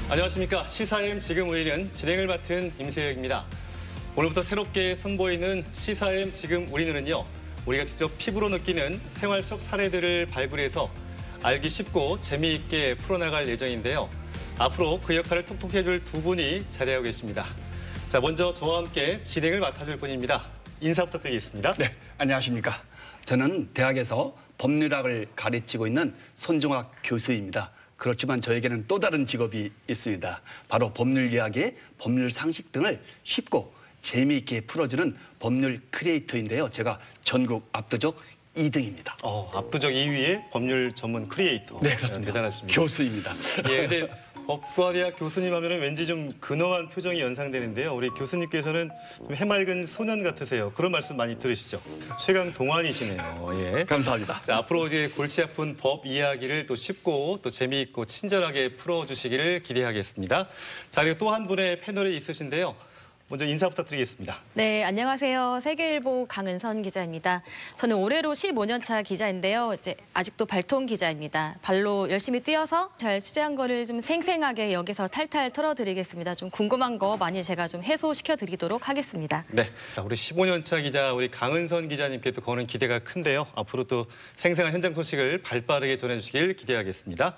안녕하십니까. 시사M 지금 우리는 진행을 맡은 임세혁입니다. 오늘부터 새롭게 선보이는 시사M 지금 우리는요. 우리가 직접 피부로 느끼는 생활 속 사례들을 발굴해서 알기 쉽고 재미있게 풀어나갈 예정인데요. 앞으로 그 역할을 톡톡 해줄 두 분이 자리하고 계십니다. 자, 먼저 저와 함께 진행을 맡아줄 분입니다. 인사 부탁드리겠습니다. 네, 안녕하십니까. 저는 대학에서 법률학을 가르치고 있는 손종학 교수입니다. 그렇지만 저에게는 또 다른 직업이 있습니다. 바로 법률 이야기, 법률 상식 등을 쉽고 재미있게 풀어주는 법률 크리에이터인데요. 제가 전국 압도적 2등입니다. 압도적 2위의 법률 전문 크리에이터. 네, 그렇습니다. 대단하십니다. 교수입니다. 예, 근데 법과대학 교수님 하면 왠지 좀 근엄한 표정이 연상되는데요. 우리 교수님께서는 좀 해맑은 소년 같으세요. 그런 말씀 많이 들으시죠? 최강 동안이시네요. 예. 감사합니다. 자, 앞으로 이제 골치 아픈 법 이야기를 또 쉽고 또 재미있고 친절하게 풀어주시기를 기대하겠습니다. 자, 그리고 또 한 분의 패널이 있으신데요. 먼저 인사 부탁드리겠습니다. 네, 안녕하세요. 세계일보 강은선 기자입니다. 저는 올해로 15년 차 기자인데요. 이제 아직도 발통 기자입니다. 발로 열심히 뛰어서 잘 취재한 거를 좀 생생하게 여기서 탈탈 털어드리겠습니다. 좀 궁금한 거 많이 제가 좀 해소시켜드리도록 하겠습니다. 네, 자, 우리 15년 차 기자 우리 강은선 기자님께 또 거는 기대가 큰데요. 앞으로 또 생생한 현장 소식을 발빠르게 전해주시길 기대하겠습니다.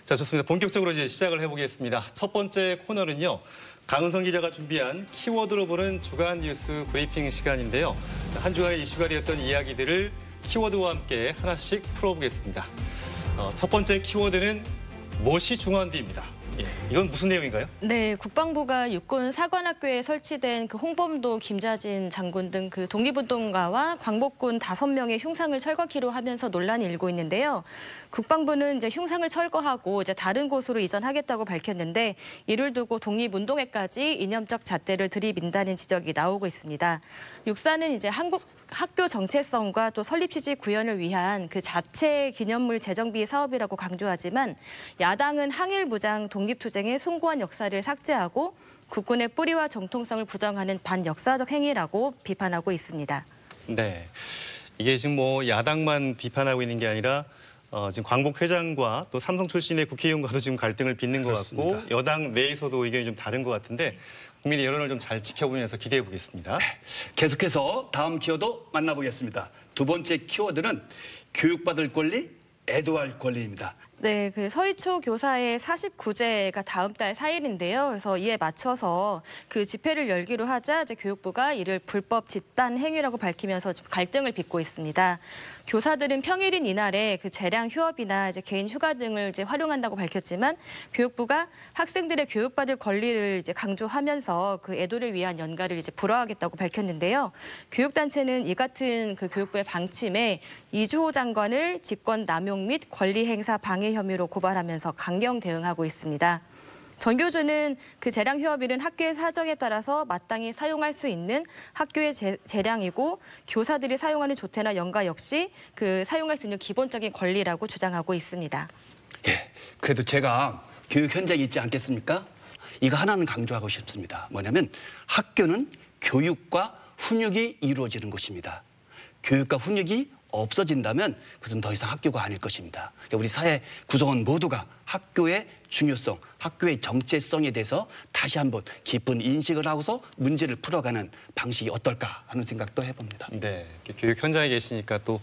자, 좋습니다. 본격적으로 이제 시작을 해보겠습니다. 첫 번째 코너는요. 강은선 기자가 준비한 키워드로 보는 주간 뉴스 브리핑 시간인데요. 한 주간의 이슈가 되었던 이야기들을 키워드와 함께 하나씩 풀어보겠습니다. 첫 번째 키워드는 못이 중요한디입니다. 예, 이건 무슨 내용인가요? 네, 국방부가 육군 사관학교에 설치된 그 홍범도, 김자진 장군 등 그 독립운동가와 광복군 5명의 흉상을 철거키로 하면서 논란이 일고 있는데요. 국방부는 이제 흉상을 철거하고 이제 다른 곳으로 이전하겠다고 밝혔는데 이를 두고 독립운동회까지 이념적 잣대를 들이민다는 지적이 나오고 있습니다. 육사는 이제 한국 학교 정체성과 또 설립 취지 구현을 위한 그 자체 기념물 재정비 사업이라고 강조하지만 야당은 항일 무장 독립투쟁의 숭고한 역사를 삭제하고 국군의 뿌리와 정통성을 부정하는 반역사적 행위라고 비판하고 있습니다. 네, 이게 지금 뭐 야당만 비판하고 있는 게 아니라 지금 광복 회장과 또 삼성 출신의 국회의원과도 지금 갈등을 빚는 것 그렇습니다. 같고 여당 내에서도 의견이 좀 다른 것 같은데 국민의 여론을 좀 잘 지켜보면서 기대해 보겠습니다. 계속해서 다음 키워드 만나보겠습니다. 두 번째 키워드는 교육받을 권리, 애도할 권리입니다. 네, 그 서희초 교사의 49제가 다음 달 4일인데요. 그래서 이에 맞춰서 그 집회를 열기로 하자 이제 교육부가 이를 불법 집단 행위라고 밝히면서 좀 갈등을 빚고 있습니다. 교사들은 평일인 이날에 그 재량 휴업이나 이제 개인 휴가 등을 이제 활용한다고 밝혔지만 교육부가 학생들의 교육받을 권리를 이제 강조하면서 그 애도를 위한 연가를 이제 불허하겠다고 밝혔는데요. 교육단체는 이 같은 그 교육부의 방침에 이주호 장관을 직권 남용 및 권리 행사 방해 혐의로 고발하면서 강경 대응하고 있습니다. 전 교주는 그 재량 휴업일은 학교의 사정에 따라서 마땅히 사용할 수 있는 학교의 재량이고 교사들이 사용하는 조퇴나 연가 역시 그 사용할 수 있는 기본적인 권리라고 주장하고 있습니다. 예, 그래도 제가 교육 현장에 있지 않겠습니까? 이거 하나는 강조하고 싶습니다. 뭐냐면 학교는 교육과 훈육이 이루어지는 곳입니다. 교육과 훈육이 없어진다면 그것은 더 이상 학교가 아닐 것입니다. 우리 사회 구성원 모두가 학교의 중요성, 학교의 정체성에 대해서 다시 한번 깊은 인식을 하고서 문제를 풀어가는 방식이 어떨까 하는 생각도 해봅니다. 네, 교육 현장에 계시니까 또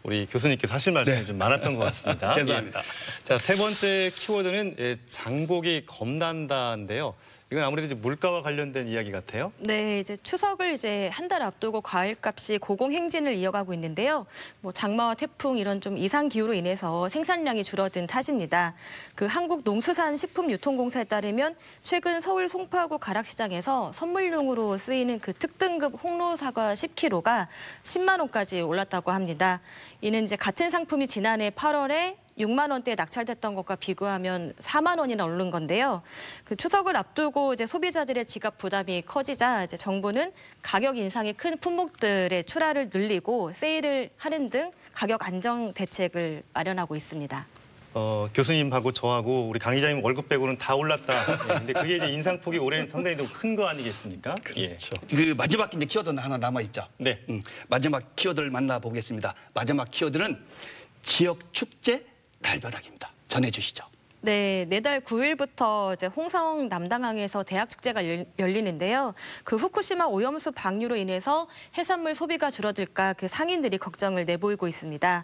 우리 교수님께서 하실 말씀이 좀 많았던 것 같습니다. 죄송합니다. 예. 자, 세 번째 키워드는 장복이 겁난다인데요. 이건 아무래도 이제 물가와 관련된 이야기 같아요. 네, 이제 추석을 이제 한 달 앞두고 과일값이 고공행진을 이어가고 있는데요. 뭐 장마와 태풍 이런 좀 이상 기후로 인해서 생산량이 줄어든 탓입니다. 그 한국농수산식품유통공사에 따르면 최근 서울 송파구 가락시장에서 선물용으로 쓰이는 그 특등급 홍로사과 10kg가 10만 원까지 올랐다고 합니다. 이는 이제 같은 상품이 지난해 8월에 6만 원대에 낙찰됐던 것과 비교하면 4만 원이나 오른 건데요. 그 추석을 앞두고 이제 소비자들의 지갑 부담이 커지자 이제 정부는 가격 인상이 큰 품목들의 출하를 늘리고 세일을 하는 등 가격 안정 대책을 마련하고 있습니다. 교수님하고 저하고 우리 강 기자님 월급 빼고는 다 올랐다. 예, 근데 그게 이제 인상폭이 올해는 상당히 좀 큰 거 아니겠습니까? 그렇죠. 그 마지막 이제 키워드는 하나 남아 있죠. 네. 마지막 키워드를 만나보겠습니다. 마지막 키워드는 지역 축제 날벼락입니다. 전해주시죠. 네, 내달 9일부터 이제 홍성 남당항에서 대학 축제가 열리는데요. 그 후쿠시마 오염수 방류로 인해서 해산물 소비가 줄어들까 그 상인들이 걱정을 내보이고 있습니다.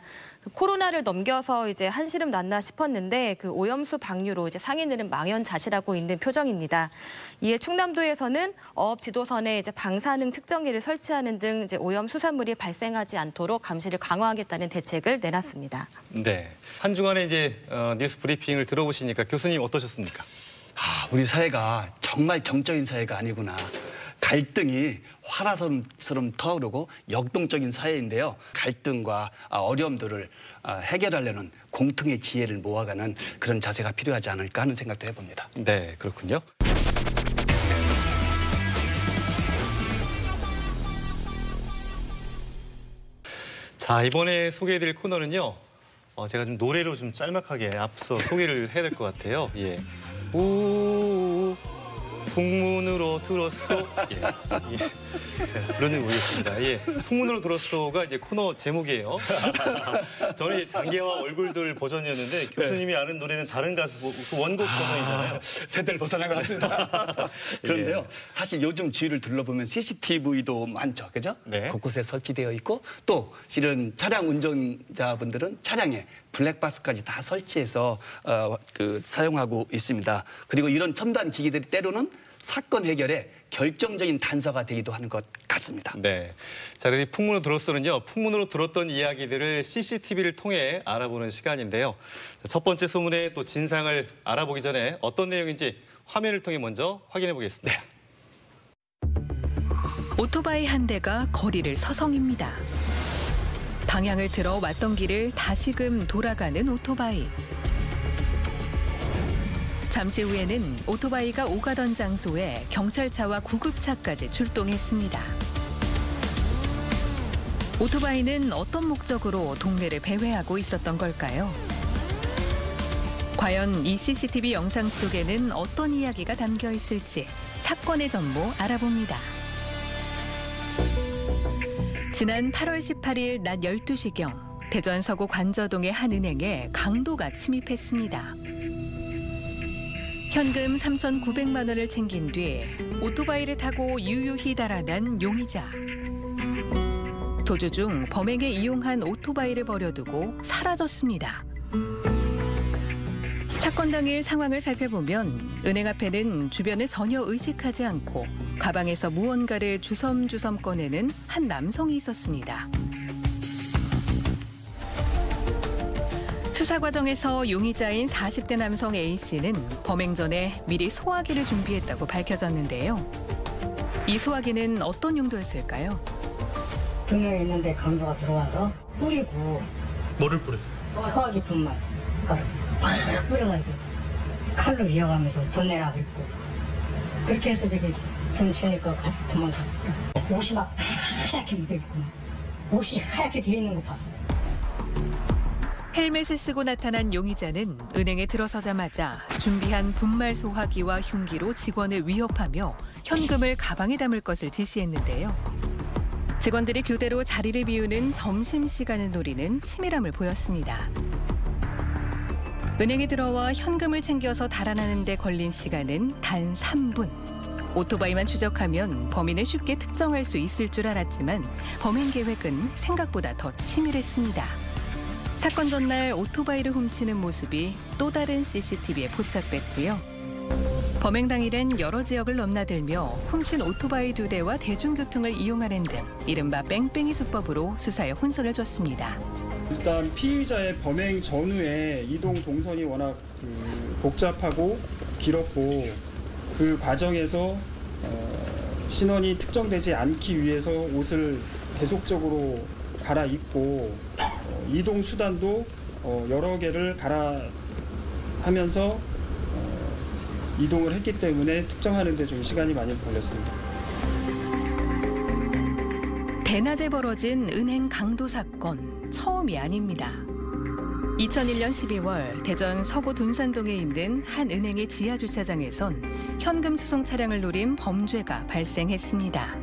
코로나를 넘겨서 이제 한시름 났나 싶었는데 그 오염수 방류로 이제 상인들은 망연자실하고 있는 표정입니다. 이에 충남도에서는 어업 지도선에 이제 방사능 측정기를 설치하는 등 이제 오염 수산물이 발생하지 않도록 감시를 강화하겠다는 대책을 내놨습니다. 네. 한 주간의 이제 뉴스 브리핑을 들어보시니까 교수님 어떠셨습니까? 우리 사회가 정말 정적인 사회가 아니구나. 갈등이 화라섬처럼 터오르고 역동적인 사회인데요. 갈등과 어려움들을 해결하려는 공통의 지혜를 모아가는 그런 자세가 필요하지 않을까 하는 생각도 해봅니다. 네, 그렇군요. 자, 이번에 소개해드릴 코너는요. 제가 좀 노래로 좀 짤막하게 앞서 소개를 해야 될 것 같아요. 예. 우 풍문으로 들었소. 예. 제가 부르는 모르겠습니다. 예. 풍문으로 들었소가 이제 코너 제목이에요. 저는 이제 장기와 얼굴들 버전이었는데 교수님이 아는 노래는 다른 가수 그 원곡 버전이잖아요. 세대를 벗어난 것 같습니다. 그런데요, 사실 요즘 주위를 둘러보면 CCTV도 많죠, 그죠? 네. 곳곳에 설치되어 있고 또 실은 차량 운전자분들은 차량에 블랙박스까지 다 설치해서 사용하고 있습니다. 그리고 이런 첨단 기기들이 때로는 사건 해결에 결정적인 단서가 되기도 하는 것 같습니다. 네. 자, 그리고 풍문으로 들었소는요. 풍문으로 들었던 이야기들을 CCTV를 통해 알아보는 시간인데요. 첫 번째 소문의 또 진상을 알아보기 전에 어떤 내용인지 화면을 통해 먼저 확인해 보겠습니다. 네. 오토바이 한 대가 거리를 서성입니다. 방향을 틀어 왔던 길을 다시금 돌아가는 오토바이. 잠시 후에는 오토바이가 오가던 장소에 경찰차와 구급차까지 출동했습니다. 오토바이는 어떤 목적으로 동네를 배회하고 있었던 걸까요? 과연 이 CCTV 영상 속에는 어떤 이야기가 담겨 있을지 사건의 전모 알아봅니다. 지난 8월 18일 낮 12시경 대전 서구 관저동의 한 은행에 강도가 침입했습니다. 현금 3,900만 원을 챙긴 뒤 오토바이를 타고 유유히 달아난 용의자. 도주 중 범행에 이용한 오토바이를 버려두고 사라졌습니다. 사건 당일 상황을 살펴보면 은행 앞에는 주변을 전혀 의식하지 않고 가방에서 무언가를 주섬주섬 꺼내는 한 남성이 있었습니다. 수사 과정에서 용의자인 40대 남성 A씨는 범행 전에 미리 소화기를 준비했다고 밝혀졌는데요. 이 소화기는 어떤 용도였을까요? 두 명 있는데 강도가 들어와서 뿌리고. 뭐를 뿌렸어요? 소화기 분말 가루 팍 뿌려가지고 칼로 이어가면서 돈 내라 그랬고, 그렇게 해서 저기 돈 주니까 가지고 도망갔고, 옷이 막 하얗게 묻어있구만. 옷이 하얗게 되어 있는 거 봤어요. 헬멧을 쓰고 나타난 용의자는 은행에 들어서자마자 준비한 분말 소화기와 흉기로 직원을 위협하며 현금을 가방에 담을 것을 지시했는데요. 직원들이 교대로 자리를 비우는 점심시간을 노리는 치밀함을 보였습니다. 은행에 들어와 현금을 챙겨서 달아나는 데 걸린 시간은 단 3분. 오토바이만 추적하면 범인을 쉽게 특정할 수 있을 줄 알았지만 범행 계획은 생각보다 더 치밀했습니다. 사건 전날 오토바이를 훔치는 모습이 또 다른 CCTV에 포착됐고요. 범행 당일엔 여러 지역을 넘나들며 훔친 오토바이 2대와 대중교통을 이용하는 등 이른바 뺑뺑이 수법으로 수사에 혼선을 줬습니다. 일단 피의자의 범행 전후에 이동 동선이 워낙 복잡하고 길었고, 그 과정에서 신원이 특정되지 않기 위해서 옷을 계속적으로 갈아입고 이동 수단도 여러 개를 갈아하면서 이동을 했기 때문에 특정하는 데 좀 시간이 많이 걸렸습니다. 대낮에 벌어진 은행 강도 사건 처음이 아닙니다. 2001년 12월 대전 서구 둔산동에 있는 한 은행의 지하 주차장에선 현금 수송 차량을 노린 범죄가 발생했습니다.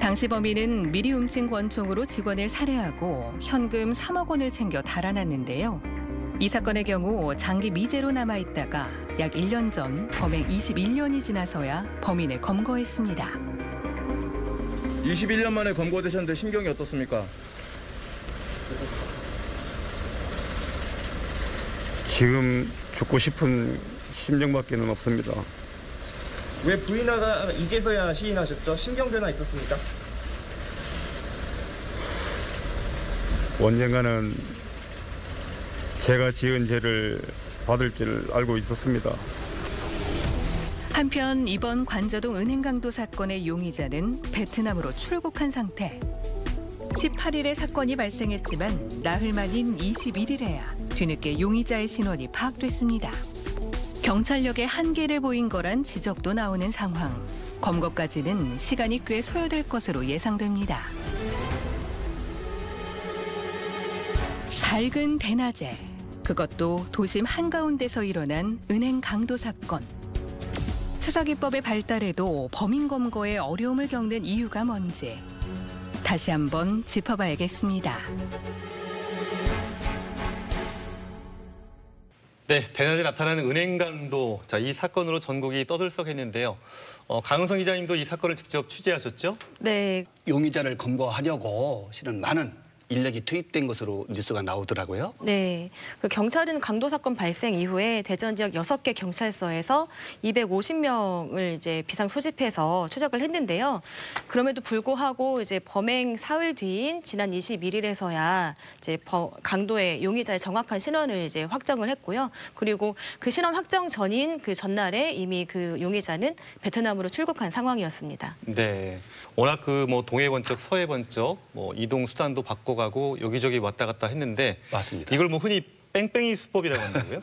당시 범인은 미리 훔친 권총으로 직원을 살해하고 현금 3억 원을 챙겨 달아났는데요. 이 사건의 경우 장기 미제로 남아있다가 약 1년 전 범행 21년이 지나서야 범인을 검거했습니다. 21년 만에 검거되셨는데 심경이 어떻습니까? 지금 죽고 싶은 심정밖에는 없습니다. 왜 부인하다 이제서야 시인하셨죠? 심경 변화 있었습니까? 언젠가는 제가 지은 죄를 받을 줄 알고 있었습니다. 한편 이번 관저동 은행강도 사건의 용의자는 베트남으로 출국한 상태. 18일에 사건이 발생했지만 나흘 만인 21일에야 뒤늦게 용의자의 신원이 파악됐습니다. 경찰력의 한계를 보인 거란 지적도 나오는 상황. 검거까지는 시간이 꽤 소요될 것으로 예상됩니다. 밝은 대낮에 그것도 도심 한가운데서 일어난 은행 강도 사건. 수사기법의 발달에도 범인 검거에 어려움을 겪는 이유가 뭔지 다시 한번 짚어봐야겠습니다. 네, 대낮에 나타나는 은행 강도. 자, 이 사건으로 전국이 떠들썩했는데요. 강은성 기자님도 이 사건을 직접 취재하셨죠? 네, 용의자를 검거하려고 실은 많은 인력이 투입된 것으로 뉴스가 나오더라고요. 네. 그 경찰은 강도 사건 발생 이후에 대전 지역 6개 경찰서에서 250명을 이제 비상 소집해서 추적을 했는데요. 그럼에도 불구하고 이제 범행 사흘 뒤인 지난 21일에서야 이제 강도의 용의자의 정확한 신원을 이제 확정을 했고요. 그리고 그 신원 확정 전인 그 전날에 이미 그 용의자는 베트남으로 출국한 상황이었습니다. 네. 워낙 그 뭐 동해 번쩍 서해 번쩍 뭐 이동 수단도 바꿔가고 여기저기 왔다 갔다 했는데 맞습니다. 이걸 뭐 흔히 뺑뺑이 수법이라고 한다고요?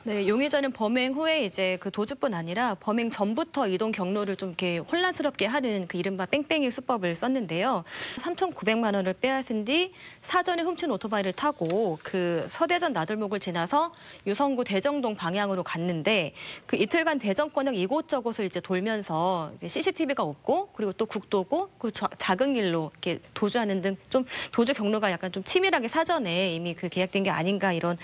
네, 용의자는 범행 후에 이제 그 도주뿐 아니라 범행 전부터 이동 경로를 좀 이렇게 혼란스럽게 하는 그 이른바 뺑뺑이 수법을 썼는데요. 3,900만 원을 빼앗은 뒤 사전에 훔친 오토바이를 타고 그 서대전 나들목을 지나서 유성구 대정동 방향으로 갔는데 그 이틀간 대전권역 이곳저곳을 이제 돌면서 이제 CCTV가 없고 그리고 또 국도고 그 작은 길로 이렇게 도주하는 등 좀 도주 경로가 약간 좀 치밀하게 사전에 이미 그 계약된 게 아닌가 이런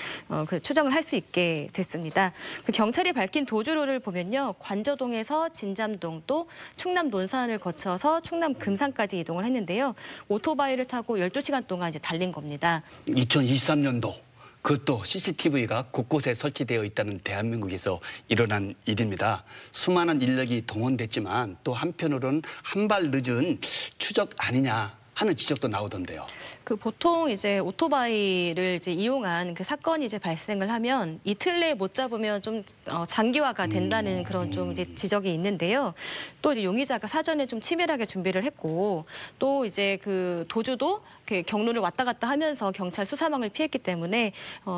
그 추정을 할 수 있게 됐습니다. 그 경찰이 밝힌 도주로를 보면요. 관저동에서 진잠동 또 충남 논산을 거쳐서 충남 금산까지 이동을 했는데요. 오토바이를 타고 12시간 동안 이제 달린 겁니다. 2023년도 그것도 CCTV가 곳곳에 설치되어 있다는 대한민국에서 일어난 일입니다. 수많은 인력이 동원됐지만 또 한편으로는 한 발 늦은 추적 아니냐 하는 지적도 나오던데요. 그 보통 이제 오토바이를 이제 이용한 그 사건이 이제 발생을 하면 이틀 내에 못 잡으면 좀 장기화가 된다는 그런 좀 이제 지적이 있는데요. 또 이제 용의자가 사전에 좀 치밀하게 준비를 했고 또 이제 그 도주도 그 경로를 왔다 갔다 하면서 경찰 수사망을 피했기 때문에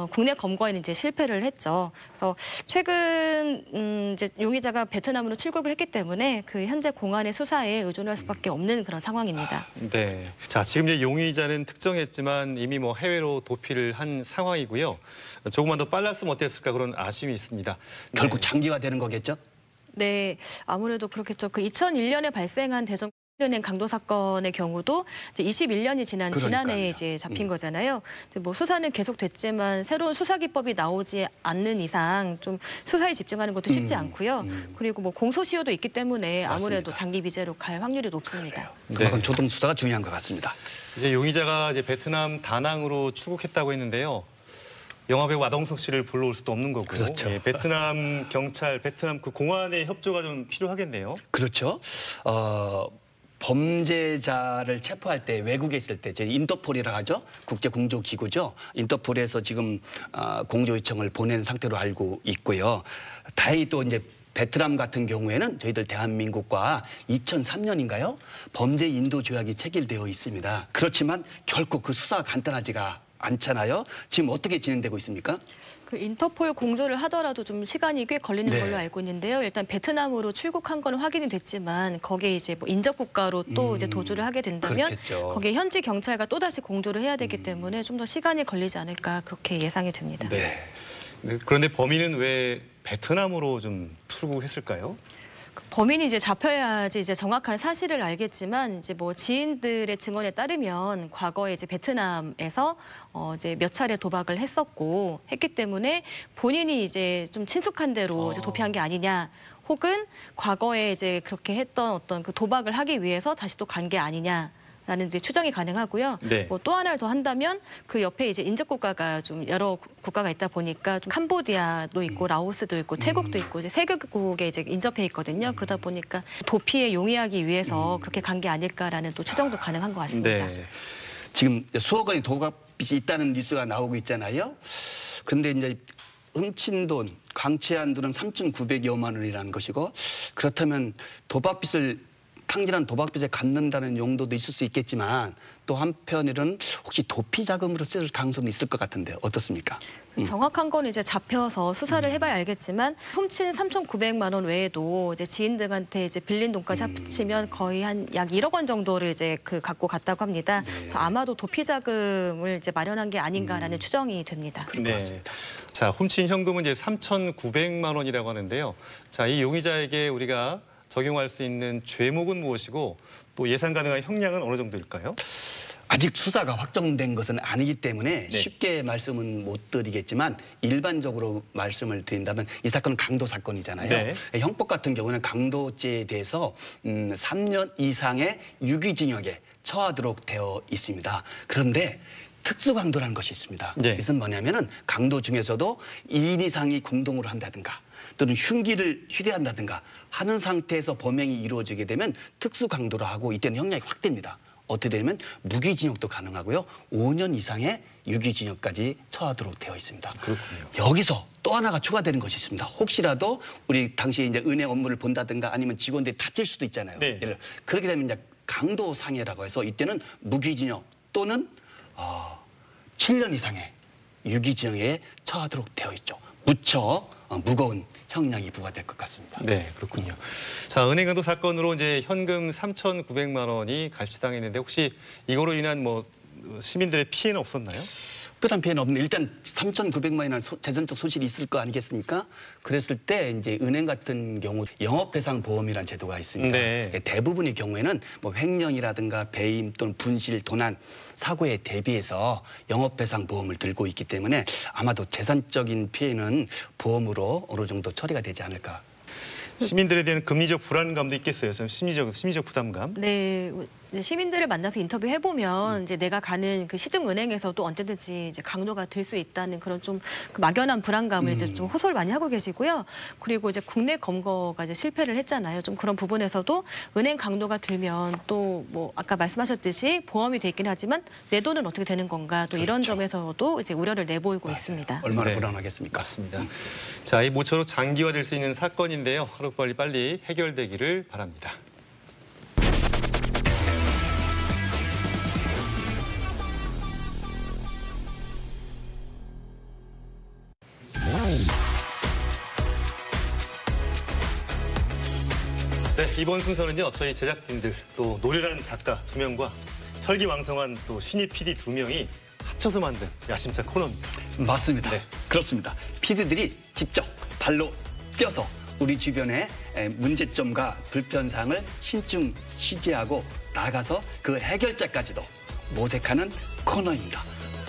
국내 검거에는 이제 실패를 했죠. 그래서 최근 이제 용의자가 베트남으로 출국을 했기 때문에 그 현재 공안의 수사에 의존할 수밖에 없는 그런 상황입니다. 네. 자, 지금 이제 용의자는 특정했지만 이미 뭐 해외로 도피를 한 상황이고요. 조금만 더 빨랐으면 어땠을까 그런 아쉬움이 있습니다. 결국 장기화 되는 거겠죠? 네, 아무래도 그렇겠죠. 그 2001년에 발생한 대전 은행 강도 사건의 경우도 이제 21년이 지난 지난해에 이제 잡힌 거잖아요. 뭐 수사는 계속됐지만 새로운 수사 기법이 나오지 않는 이상 좀 수사에 집중하는 것도 쉽지 않고요. 그리고 뭐 공소시효도 있기 때문에 아무래도 맞습니다. 장기 미제로 갈 확률이 높습니다. 그만큼 조동 수사가 중요한 것 같습니다. 이제 용의자가 이제 베트남 다낭으로 출국했다고 했는데요. 영화배우 마동석 씨를 불러올 수도 없는 거고, 그렇죠. 예, 베트남 경찰, 베트남 그 공안의 협조가 좀 필요하겠네요. 그렇죠. 범죄자를 체포할 때 외국에 있을 때 저희 인터폴이라고 하죠. 국제공조기구죠. 인터폴에서 지금 공조 요청을 보낸 상태로 알고 있고요. 다행히 또 이제 베트남 같은 경우에는 저희들 대한민국과 2003년인가요? 범죄 인도 조약이 체결되어 있습니다. 그렇지만 결코 그 수사가 간단하지가 않잖아요. 지금 어떻게 진행되고 있습니까? 그 인터폴 공조를 하더라도 좀 시간이 꽤 걸리는 네. 걸로 알고 있는데요. 일단 베트남으로 출국한 건 확인이 됐지만 거기에 이제 뭐 인접 국가로 또 이제 도주를 하게 된다면 그렇겠죠. 거기에 현지 경찰과 또 다시 공조를 해야 되기 때문에 좀 더 시간이 걸리지 않을까 그렇게 예상이 됩니다. 네. 네, 그런데 범인은 왜 베트남으로 좀 출국했을까요? 범인이 이제 잡혀야지 이제 정확한 사실을 알겠지만 이제 뭐 지인들의 증언에 따르면 과거에 이제 베트남에서 이제 몇 차례 도박을 했기 때문에 본인이 이제 좀 친숙한 대로 이제 도피한 게 아니냐. 혹은 과거에 이제 그렇게 했던 어떤 그 도박을 하기 위해서 다시 또 간 게 아니냐라는 이제 추정이 가능하고요. 네. 뭐 또 하나를 더 한다면 그 옆에 이제 인접 국가가 좀 여러 국가가 있다 보니까 좀 캄보디아도 있고 라오스도 있고 태국도 있고 이제 세 개국에 이제 인접해 있거든요. 그러다 보니까 도피에 용이하기 위해서 그렇게 간 게 아닐까라는 또 추정도 가능한 것 같습니다. 네. 지금 수억 원의 도박빚이 있다는 뉴스가 나오고 있잖아요. 그런데 이제 훔친 돈, 강취한 돈은 3,900여만 원이라는 것이고 그렇다면 탕진한 도박빚을 갚는다는 용도도 있을 수 있겠지만 또 한편으로는 혹시 도피 자금으로 쓸 가능성도 있을 것 같은데 어떻습니까? 정확한 건 이제 잡혀서 수사를 해봐야 알겠지만 훔친 3,900만 원 외에도 이제 지인들한테 이제 빌린 돈까지 합치면 거의 한 약 1억 원 정도를 이제 갖고 갔다고 합니다. 그래서 아마도 도피 자금을 이제 마련한 게 아닌가라는 추정이 됩니다. 네. 자, 훔친 현금은 이제 3,900만 원이라고 하는데요. 자, 이 용의자에게 우리가 적용할 수 있는 죄목은 무엇이고 또 예상 가능한 형량은 어느 정도일까요? 아직 수사가 확정된 것은 아니기 때문에 네. 쉽게 말씀은 못 드리겠지만 일반적으로 말씀을 드린다면 이 사건은 강도 사건이잖아요. 네. 형법 같은 경우는 강도죄에 대해서 3년 이상의 유기징역에 처하도록 되어 있습니다. 그런데 특수강도라는 것이 있습니다. 네. 이것은 뭐냐면은 강도 중에서도 2인 이상이 공동으로 한다든가 또는 흉기를 휴대한다든가 하는 상태에서 범행이 이루어지게 되면 특수강도로 하고 이때는 형량이 확 됩니다. 어떻게 되면 무기징역도 가능하고요. 5년 이상의 유기징역까지 처하도록 되어 있습니다. 그렇군요. 여기서 또 하나가 추가되는 것이 있습니다. 혹시라도 우리 당시에 이제 은행 업무를 본다든가 아니면 직원들이 다칠 수도 있잖아요. 네. 예를 그렇게 되면 이제 강도상해라고 해서 이때는 무기징역 또는 7년 이상의 유기징역에 처하도록 되어 있죠. 무척 무거운 형량이 부과될 것 같습니다. 네, 그렇군요. 자, 은행강도 사건으로 이제 현금 3,900만 원이 갈취당했는데 혹시 이거로 인한 뭐 시민들의 피해는 없었나요? 특별한 피해는 없는데 일단 3,900만이라는 재산적 손실이 있을 거 아니겠습니까? 그랬을 때 이제 은행 같은 경우 영업배상보험이라는 제도가 있습니다. 네. 대부분의 경우에는 뭐 횡령이라든가 배임 또는 분실, 도난, 사고에 대비해서 영업배상보험을 들고 있기 때문에 아마도 재산적인 피해는 보험으로 어느 정도 처리가 되지 않을까. 시민들에 대한 금리적 불안감도 있겠어요. 좀 심리적 부담감. 네, 시민들을 만나서 인터뷰해 보면 이제 내가 가는 그 시중은행에서도 언제든지 이제 강도가 될 수 있다는 그런 좀 그 막연한 불안감을 이제 좀 호소를 많이 하고 계시고요. 그리고 이제 국내 검거가 이제 실패를 했잖아요. 좀 그런 부분에서도 은행 강도가 들면 또 뭐 아까 말씀하셨듯이 보험이 돼 있긴 하지만 내 돈은 어떻게 되는 건가 또 이런 점에서도 이제 우려를 내보이고 있습니다. 얼마나 네. 불안하겠습니까? 맞습니다. 자, 이 모처럼 장기화될 수 있는 사건인데요. 하루빨리 해결되기를 바랍니다. 네, 이번 순서는요. 저희 제작진들 또 노련한 작가 2명과 혈기왕성한 또 신입 PD 2명이 합쳐서 만든 야심작 코너입니다. 맞습니다. 네. 그렇습니다. PD들이 직접 발로 뛰어서 우리 주변의 문제점과 불편사항을 신중 취재하고 나가서 그 해결자까지도 모색하는 코너입니다.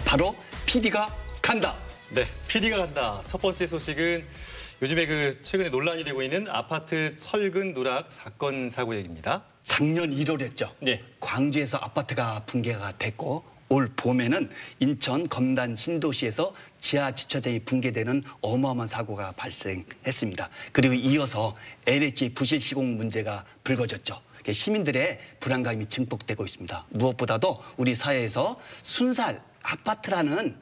바로 PD가 간다. 네, PD가 간다. 첫 번째 소식은 요즘에 최근에 논란이 되고 있는 아파트 철근 누락 사건 사고 얘기입니다. 작년 1월이었죠. 네. 광주에서 아파트가 붕괴가 됐고 올 봄에는 인천 검단 신도시에서 지하 주차장이 붕괴되는 어마어마한 사고가 발생했습니다. 그리고 이어서 LH 부실 시공 문제가 불거졌죠. 시민들의 불안감이 증폭되고 있습니다. 무엇보다도 우리 사회에서 순살 아파트라는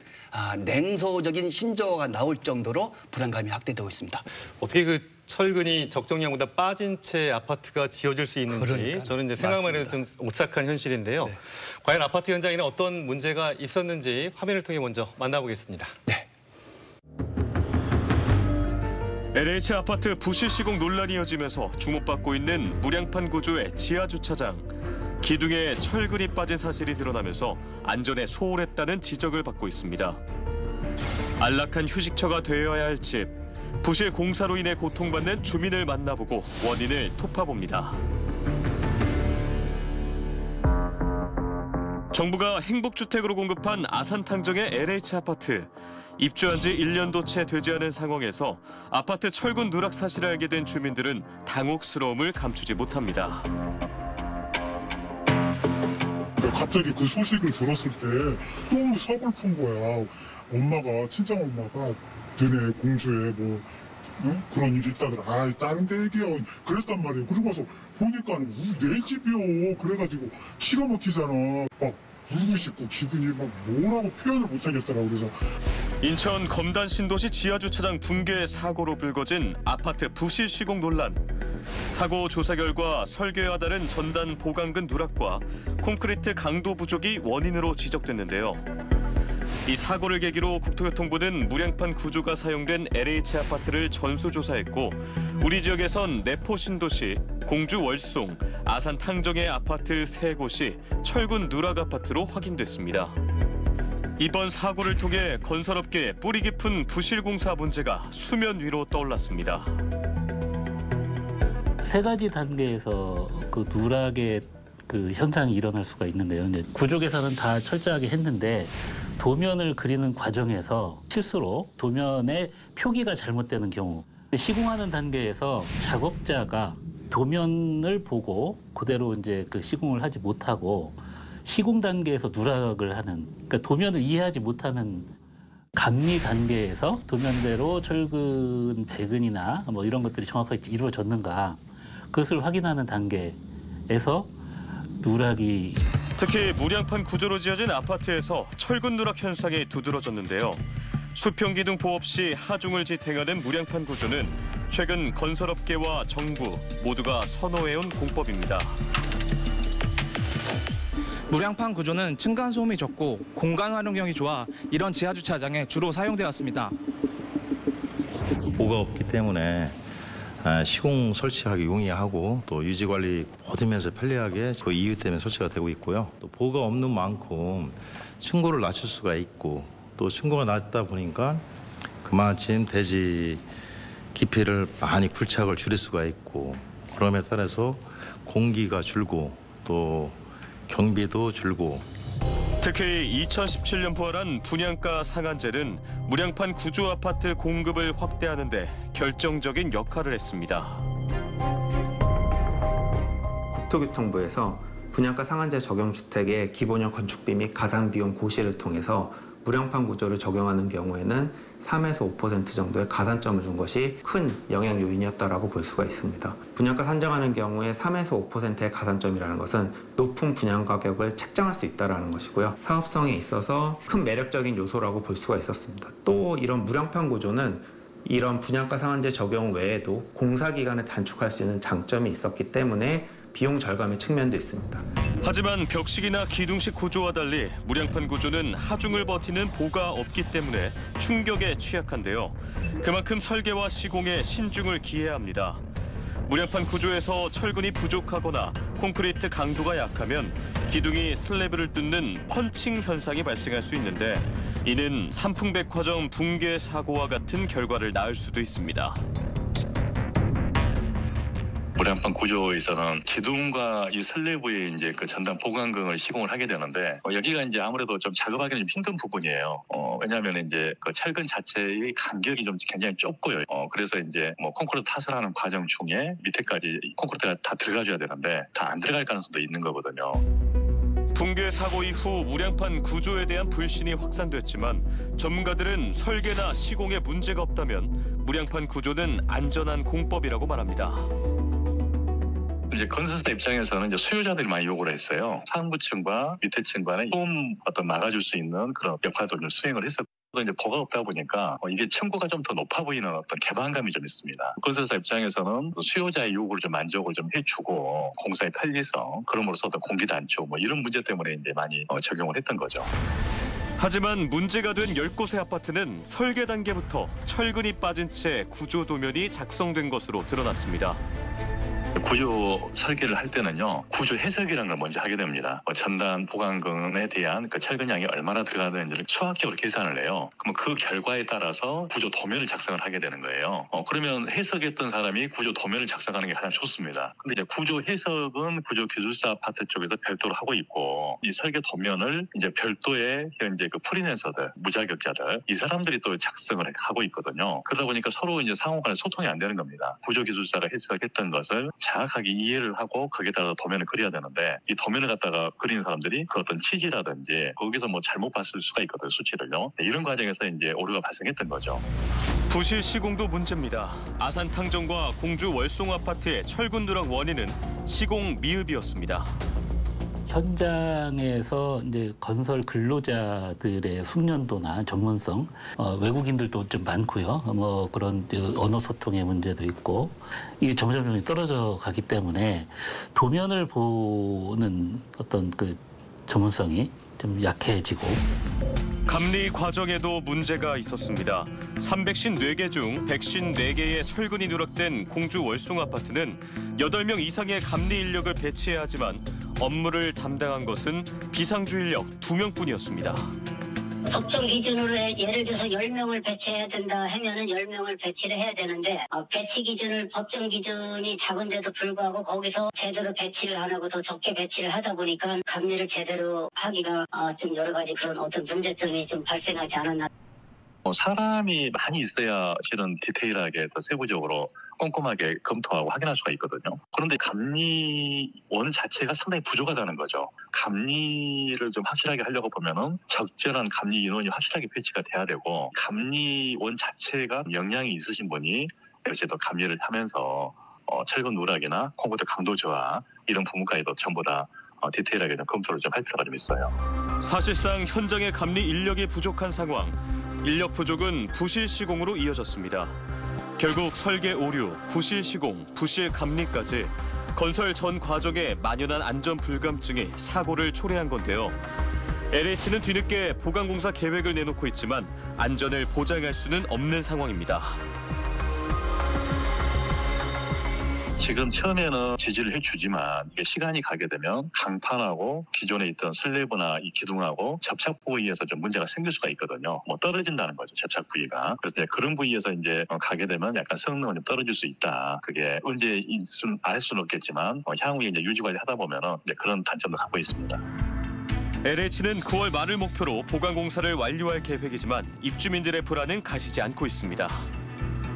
냉소적인 신조어가 나올 정도로 불안감이 확대되고 있습니다. 어떻게 철근이 적정량보다 빠진 채 아파트가 지어질 수 있는지 그러니까요. 저는 이제 생각만 해도 좀 오싹한 현실인데요. 네. 과연 아파트 현장에는 어떤 문제가 있었는지 화면을 통해 먼저 만나보겠습니다. 네. LH 아파트 부실 시공 논란이 이어지면서 주목받고 있는 무량판 구조의 지하 주차장. 기둥에 철근이 빠진 사실이 드러나면서 안전에 소홀했다는 지적을 받고 있습니다. 안락한 휴식처가 되어야 할 집, 부실 공사로 인해 고통받는 주민을 만나보고 원인을 톱파봅니다. 정부가 행복주택으로 공급한 아산탕정의 LH 아파트. 입주한 지 1년도 채 되지 않은 상황에서 아파트 철근 누락 사실을 알게 된 주민들은 당혹스러움을 감추지 못합니다. 갑자기 그 소식을 들었을 때 너무 서글픈 거야. 엄마가, 친정엄마가 너네 공주에 뭐 그런 일이 있다 그래. 다른 데 얘기야. 그랬단 말이에요. 그러고 와서 보니까 내 집이요. 그래가지고 기가 막히잖아. 막 울고 싶고 기분이 막 뭐라고 표현을 못하겠더라고. 그래서 인천 검단 신도시 지하주차장 붕괴 사고로 불거진 아파트 부실 시공 논란. 사고 조사 결과 설계와 다른 전단 보강근 누락과 콘크리트 강도 부족이 원인으로 지적됐는데요. 이 사고를 계기로 국토교통부는 무량판 구조가 사용된 LH 아파트를 전수조사했고 우리 지역에선 내포 신도시, 공주 월송, 아산 탕정의 아파트 3곳이 철근 누락 아파트로 확인됐습니다. 이번 사고를 통해 건설업계의 뿌리 깊은 부실 공사 문제가 수면 위로 떠올랐습니다. 3가지 단계에서 그 누락의 그 현상이 일어날 수가 있는데요. 이제 구조 계산은 다 철저하게 했는데 도면을 그리는 과정에서 실수로 도면의 표기가 잘못되는 경우, 시공하는 단계에서 작업자가 도면을 보고 그대로 이제 그 시공을 하지 못하고 시공 단계에서 누락을 하는, 그러니까 도면을 이해하지 못하는 감리 단계에서 도면대로 철근 배근이나 뭐 이런 것들이 정확하게 이루어졌는가, 그것을 확인하는 단계에서 누락이. 특히 무량판 구조로 지어진 아파트에서 철근 누락 현상이 두드러졌는데요. 수평 기둥포 없이 하중을 지탱하는 무량판 구조는 최근 건설업계와 정부 모두가 선호해온 공법입니다. 무량판 구조는 층간 소음이 적고 공간 활용력이 좋아 이런 지하주차장에 주로 사용되었습니다. 보가 없기 때문에 시공 설치하기 용이하고 또 유지관리 모든 면에서 편리하게 그 이유 때문에 설치가 되고 있고요. 또 보가 없는 만큼 층고를 낮출 수가 있고 또 층고가 낮다 보니까 그만큼 대지 깊이를 많이 굴착을 줄일 수가 있고 그럼에 따라서 공기가 줄고 또 경비도 줄고. 특히 2017년 부활한 분양가 상한제는 무량판 구조 아파트 공급을 확대하는 데 결정적인 역할을 했습니다. 국토교통부에서 분양가 상한제 적용 주택의 기본형 건축비 및 가산비용 고시를 통해서 무량판 구조를 적용하는 경우에는 3에서 5% 정도의 가산점을 준 것이 큰 영향 요인이었다고 볼 수가 있습니다. 분양가 산정하는 경우에 3에서 5%의 가산점이라는 것은 높은 분양 가격을 책정할 수 있다는 것이고요. 사업성에 있어서 큰 매력적인 요소라고 볼 수가 있었습니다. 또 이런 무량판 구조는 이런 분양가 상한제 적용 외에도 공사 기간을 단축할 수 있는 장점이 있었기 때문에 비용 절감의 측면도 있습니다. 하지만 벽식이나 기둥식 구조와 달리 무량판 구조는 하중을 버티는 보가 없기 때문에 충격에 취약한데요. 그만큼 설계와 시공에 신중을 기해야 합니다. 무량판 구조에서 철근이 부족하거나 콘크리트 강도가 약하면 기둥이 슬래브를 뚫는 펀칭 현상이 발생할 수 있는데 이는 삼풍백화점 붕괴 사고와 같은 결과를 낳을 수도 있습니다. 무량판 구조에서는 기둥과 이 슬래브에 이제 그 전단 보강근을 시공을 하게 되는데 여기가 이제 아무래도 좀 작업하기는 좀 힘든 부분이에요. 왜냐하면 이제 그 철근 자체의 간격이 좀 굉장히 좁고요. 그래서 이제 뭐 콘크리트 파설하는 과정 중에 밑에까지 콘크리트가 다 들어가줘야 되는데 다 안 들어갈 가능성도 있는 거거든요. 붕괴 사고 이후 무량판 구조에 대한 불신이 확산됐지만 전문가들은 설계나 시공에 문제가 없다면 무량판 구조는 안전한 공법이라고 말합니다. 이제 건설사 입장에서는 이제 수요자들이 많이 요구를 했어요. 상부층과 밑에 층과는 소음 막아줄 수 있는 그런 역할도 좀 수행을 했었고, 이제 보가 없다 보니까 이게 층고가 좀 더 높아 보이는 어떤 개방감이 좀 있습니다. 건설사 입장에서는 수요자의 요구를 좀 만족을 좀 해주고 공사의 편리성, 그럼으로써 어떤 공기 단축 뭐 이런 문제 때문에 이제 많이 적용을 했던 거죠. 하지만 문제가 된 10곳의 아파트는 설계 단계부터 철근이 빠진 채 구조 도면이 작성된 것으로 드러났습니다. 구조 설계를 할 때는요, 구조 해석이라는 걸 먼저 하게 됩니다. 전단 보강근에 대한 그 철근량이 얼마나 들어가는지를 수학적으로 계산을 해요. 그러면 그 결과에 따라서 구조 도면을 작성을 하게 되는 거예요. 그러면 해석했던 사람이 구조 도면을 작성하는 게 가장 좋습니다. 근데 이제 구조 해석은 구조 기술사 파트 쪽에서 별도로 하고 있고, 이 설계 도면을 이제 별도의 현재 그 프리랜서들, 무자격자들, 이 사람들이 또 작성을 하고 있거든요. 그러다 보니까 서로 이제 상호간에 소통이 안 되는 겁니다. 구조 기술사가 해석했던 것을 정확하게 이해를 하고 거기에 따라서 도면을 그려야 되는데, 이 도면을 갖다가 그리는 사람들이 그 어떤 취지라든지 거기서 뭐 잘못 봤을 수가 있거든요, 수치를요. 이런 과정에서 이제 오류가 발생했던 거죠. 부실 시공도 문제입니다. 아산 탕정과 공주 월송 아파트의 철근 누락 원인은 시공 미흡이었습니다. 현장에서 이제 건설 근로자들의 숙련도나 전문성, 외국인들도 좀 많고요. 뭐 그런 언어 소통의 문제도 있고, 이게 점점 떨어져 가기 때문에 도면을 보는 어떤 그 전문성이 좀 약해지고. 감리 과정에도 문제가 있었습니다. 354개 중 154개의 철근이 누락된 공주 월송 아파트는 8명 이상의 감리 인력을 배치해야 하지만 업무를 담당한 것은 비상주 인력 2명뿐이었습니다. 법정 기준으로 예를 들어서 10명을 배치해야 된다 하면은 10명을 배치를 해야 되는데, 배치 기준을 법정 기준이 작은데도 불구하고 거기서 제대로 배치를 안 하고 더 적게 배치를 하다 보니까 감리를 제대로 하기가 좀 여러 가지 그런 어떤 문제점이 좀 발생하지 않았나. 사람이 많이 있어야 실은 디테일하게 더 세부적으로 꼼꼼하게 검토하고 확인할 수가 있거든요. 그런데 감리원 자체가 상당히 부족하다는 거죠. 감리를 좀 확실하게 하려고 보면은 적절한 감리 인원이 확실하게 배치가 돼야 되고, 감리원 자체가 역량이 있으신 분이 어쨌든 감리를 하면서 철근 누락이나 콘크리트 강도 저하 이런 부분까지도 전부 다 디테일하게 좀 검토를 좀 할 필요가 좀 있어요. 사실상 현장의 감리 인력이 부족한 상황. 인력 부족은 부실 시공으로 이어졌습니다. 결국 설계 오류, 부실 시공, 부실 감리까지 건설 전 과정에 만연한 안전 불감증이 사고를 초래한 건데요. LH는 뒤늦게 보강공사 계획을 내놓고 있지만 안전을 보장할 수는 없는 상황입니다. 지금 처음에는 지지를 해주지만 이게 시간이 가게 되면 강판하고 기존에 있던 슬래브나 이 기둥하고 접착 부위에서 좀 문제가 생길 수가 있거든요. 뭐 떨어진다는 거죠, 접착 부위가. 그래서 이제 그런 부위에서 이제 가게 되면 약간 성능은 좀 떨어질 수 있다. 그게 언제 알 수는 없겠지만 향후에 이제 유지 관리하다 보면은 이제 그런 단점도 갖고 있습니다. LH는 9월 말을 목표로 보강공사를 완료할 계획이지만 입주민들의 불안은 가시지 않고 있습니다.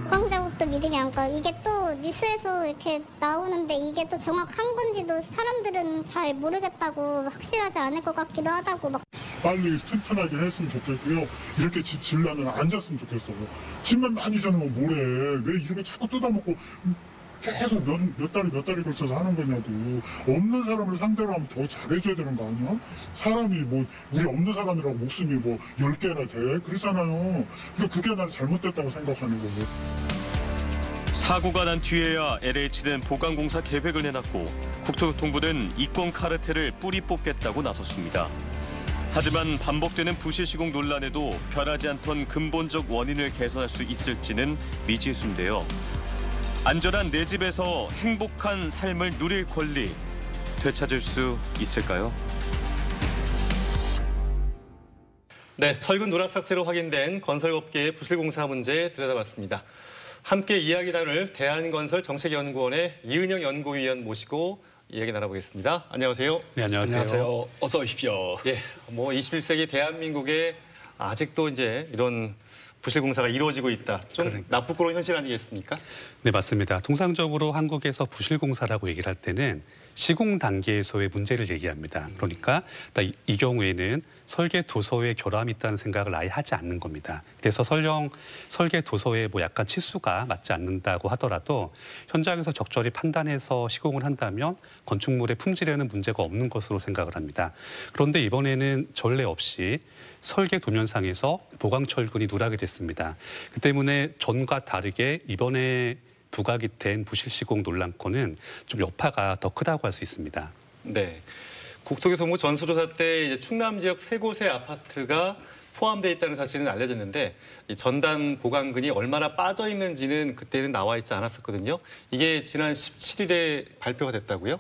보강자국도 믿음이 안 가요. 이게 또 뉴스에서 이렇게 나오는데 이게 또 정확한 건지도 사람들은 잘 모르겠다고, 확실하지 않을 것 같기도 하다고 막. 빨리 튼튼하게 했으면 좋겠고요. 이렇게 집 지으려면 앉았으면 좋겠어요. 집만 많이 지으면 뭐래. 왜 이렇게 자꾸 뜯어먹고 계속 몇 달에 걸쳐서 하는 거냐고. 없는 사람을 상대로 하면 더 잘해줘야 되는 거 아니야? 사람이 뭐 우리 없는 사람이라고 목숨이 뭐 10개나 돼? 그렇잖아요. 그러니까 그게 난 잘못됐다고 생각하는 거고. 사고가 난 뒤에야 LH는 보강공사 계획을 내놨고 국토교통부는 이권 카르텔을 뿌리 뽑겠다고 나섰습니다. 하지만 반복되는 부실 시공 논란에도 변하지 않던 근본적 원인을 개선할 수 있을지는 미지수인데요. 안전한 내 집에서 행복한 삶을 누릴 권리 되찾을 수 있을까요? 네, 철근 누락 사태로 확인된 건설업계의 부실공사 문제 들여다봤습니다. 함께 이야기 나눌 대한건설 정책연구원의 이은영 연구위원 모시고 이야기 나눠보겠습니다. 안녕하세요. 네, 안녕하세요. 어서 오십시오. 예, 뭐 21세기 대한민국에 아직도 이제 이런 부실공사가 이루어지고 있다. 좀 나쁘고 현실 아니겠습니까? 네, 맞습니다. 통상적으로 한국에서 부실공사라고 얘기를 할 때는 시공 단계에서의 문제를 얘기합니다. 그러니까 이 경우에는 설계 도서에 결함이 있다는 생각을 아예 하지 않는 겁니다. 그래서 설령 설계 도서에 뭐 약간 치수가 맞지 않는다고 하더라도 현장에서 적절히 판단해서 시공을 한다면 건축물의 품질에는 문제가 없는 것으로 생각을 합니다. 그런데 이번에는 전례 없이 설계 도면상에서 보강철근이 누락이 됐습니다. 그 때문에 전과 다르게 이번에 부각이 된 부실시공 논란건은 좀 여파가 더 크다고 할 수 있습니다. 네, 국토교통부 전수조사 때 이제 충남 지역 3곳의 아파트가 포함되어 있다는 사실은 알려졌는데 이 전단 보강근이 얼마나 빠져 있는지는 그때는 나와 있지 않았었거든요. 이게 지난 17일에 발표가 됐다고요?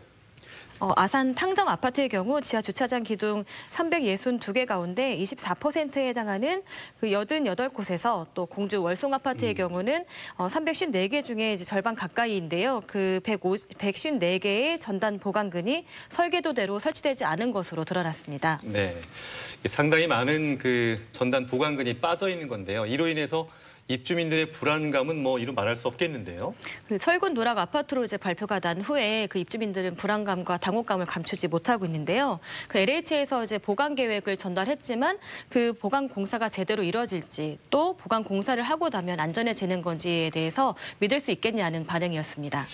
아산 탕정 아파트의 경우 지하 주차장 기둥 362개 가운데 24%에 해당하는 그 88곳에서 또 공주 월송 아파트의 경우는 354개 중에 이제 절반 가까이인데요. 그 154개의 전단 보강근이 설계도대로 설치되지 않은 것으로 드러났습니다. 네, 상당히 많은 그 전단 보강근이 빠져 있는 건데요. 이로 인해서 입주민들의 불안감은 뭐 이루 말할 수 없겠는데요. 그 철근 누락 아파트로 이제 발표가 난 후에 그 입주민들은 불안감과 당혹감을 감추지 못하고 있는데요. 그 LH에서 이제 보강 계획을 전달했지만 그 보강 공사가 제대로 이뤄질지 또 보강 공사를 하고 나면 안전해지는 건지에 대해서 믿을 수 있겠냐는 반응이었습니다.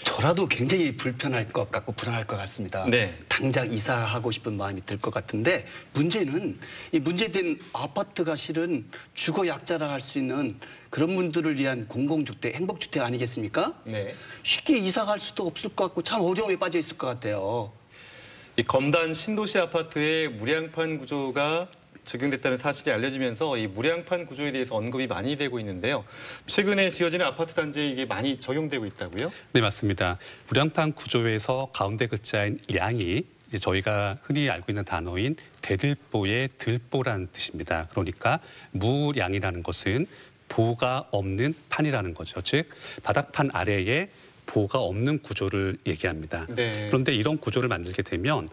저라도 굉장히 불편할 것 같고 불안할 것 같습니다. 네. 당장 이사하고 싶은 마음이 들 것 같은데 문제는 이 문제된 아파트가 실은 주거 약자라 할 수 있는 그런 분들을 위한 공공주택, 행복주택 아니겠습니까? 네. 쉽게 이사 갈 수도 없을 것 같고 참 어려움에 빠져 있을 것 같아요. 이 검단 신도시 아파트의 무량판 구조가 적용됐다는 사실이 알려지면서 이 무량판 구조에 대해서 언급이 많이 되고 있는데요. 최근에 지어지는 아파트 단지에 이게 많이 적용되고 있다고요? 네, 맞습니다. 무량판 구조에서 가운데 글자인 량이 이제 저희가 흔히 알고 있는 단어인 대들보의 들보라는 뜻입니다. 그러니까 무량이라는 것은 보가 없는 판이라는 거죠. 즉 바닥판 아래에 보가 없는 구조를 얘기합니다. 네. 그런데 이런 구조를 만들게 되면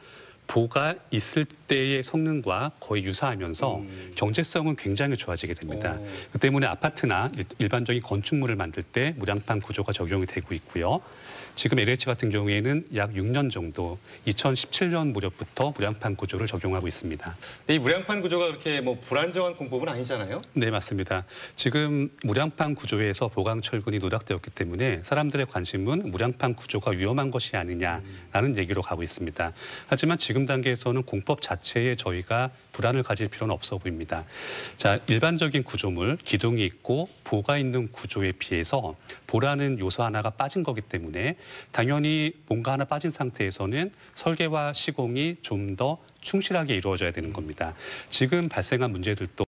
보가 있을 때의 성능과 거의 유사하면서 경제성은 굉장히 좋아지게 됩니다. 그 때문에 아파트나 일반적인 건축물을 만들 때 무량판 구조가 적용이 되고 있고요. 지금 LH 같은 경우에는 약 6년 정도 2017년 무렵부터 무량판 구조를 적용하고 있습니다. 이 무량판 구조가 그렇게 뭐 불안정한 공법은 아니잖아요? 네, 맞습니다. 지금 무량판 구조에서 보강 철근이 누락되었기 때문에 사람들의 관심은 무량판 구조가 위험한 것이 아니냐라는 얘기로 가고 있습니다. 하지만 지금 단계에서는 공법 자체에 저희가 불안을 가질 필요는 없어 보입니다. 자, 일반적인 구조물, 기둥이 있고 보가 있는 구조에 비해서 보라는 요소 하나가 빠진 거기 때문에 당연히 뭔가 하나 빠진 상태에서는 설계와 시공이 좀 더 충실하게 이루어져야 되는 겁니다. 지금 발생한 문제들도